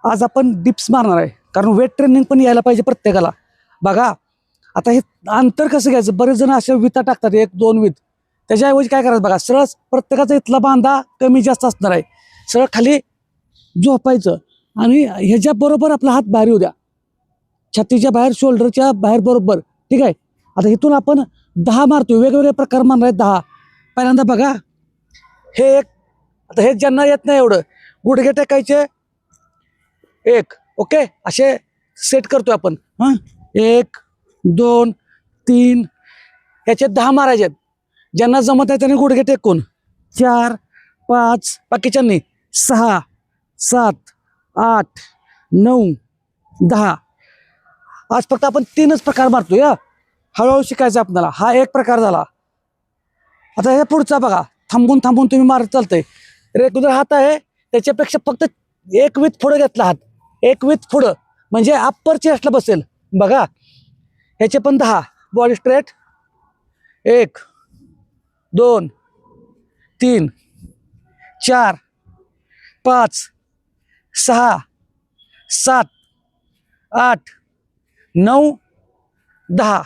आज आपण डिप्स मारणार आहे, कारण वेट ट्रेनिंग पण यायला पाहिजे प्रत्येकाला. बघा आता हे अंतर कसं घ्यायचं, बरेच जण असे विता टाकतात, 1-2 वित. त्याच्याऐवजी काय करायचं बघा, सरळ प्रत्येकाचा इथला बांधा कमी जास्त असणार आहे, सरळ खाली झोपायचं आणि ह्याच्याबरोबर आपला हात बाहेर येऊ द्या, छातीच्या बाहेर, शोल्डरच्या बाहेर बरोबर. ठीक आहे. आता इथून आपण 10 मारतोय, वेगवेगळे प्रकार मारणार आहेत 10. पहिल्यांदा बघा हे एक, आता हे ज्यांना येत नाही एवढं, गुडघे टेकायचे 1, ओके, असे सेट करतोय आपण. हां 1 2 3 ह्याचे 10 मारायचे आहेत. ज्यांना जमत आहे त्यांनी गुडघे टेकून 4 5, बाकीच्यांनी 6 7 8 9 10. आज फक्त आपण 3च प्रकार मारतोय. हळूहळू शिकायचं आपल्याला. हा एक प्रकार झाला. आता हे पुढचा बघा, थांबून थांबून तुम्ही मारत चालतंय. रेग्युलर हात आहे त्याच्यापेक्षा फक्त 1 विथ पुढं घेतला हात, 1 विथ पुढं, म्हणजे अप्पर चेस्टला बसेल. बघा ह्याचे पण 10. Body straight 1 2 3 4 5 6 7 8 9 10.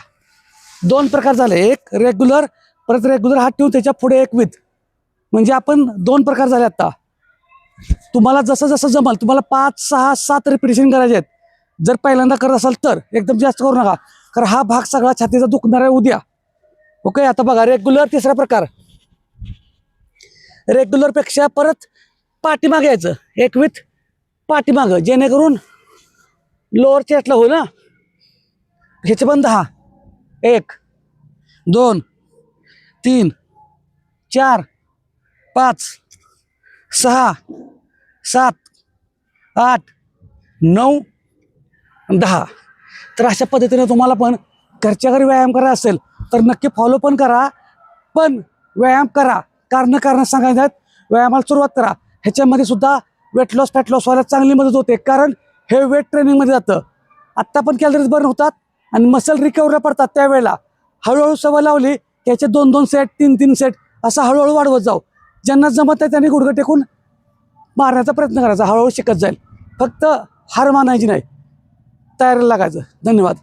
2 प्रकार झाले. एक रेग्युलर, परत रेग्युलर हात ठेवून त्याच्या पुढे 1 विथ, म्हणजे आपण 2 प्रकार झाले. आता तुम्हाला जसं जसं जमल, तुम्हाला 5 6 7 रिपिटेशन करायचे आहेत. जर पहिल्यांदा करत असाल तर एकदम जास्त करू नका, कारण हा भाग सगळा छातीचा दुखणार आहे उद्या. ओके. आता बघा रेग्युलर, तिसरा प्रकार. रेग्युलर पेक्षा परत पाठीमागे यायचं, 1 विथ पाठीमागं, जेणेकरून लोअर चेस्टला होईल ना. ह्याचे पण 10. 1 2 3 4 5 6 7 8 9 10. तर अशा पद्धतीने तुम्हाला पण घरच्या घरी व्यायाम करायचा असेल तर नक्की फॉलो पण करा, पण व्यायाम करा. कारण सांगायचं आहेत, व्यायामाला सुरुवात करा. ह्याच्यामध्ये सुद्धा वेट लॉस, फॅट लॉस व्हायला चांगली मदत होते, कारण हे वेट ट्रेनिंगमध्ये जातं. आत्ता पण कॅलरीज बर्न होतात आणि मसल रिकवरला पडतात. त्यावेळेला हळूहळू सवय लावली की याचे 2-2 सेट, 3-3 सेट असं हळूहळू वाढवत जाऊ. ज्यांना जमत आहे त्यांनी गुडघे टेकून मारण्याचा प्रयत्न करायचा, हळूहळू शिकत जाईल. फक्त हार मानायची नाही, तयारीला लागायचं. धन्यवाद.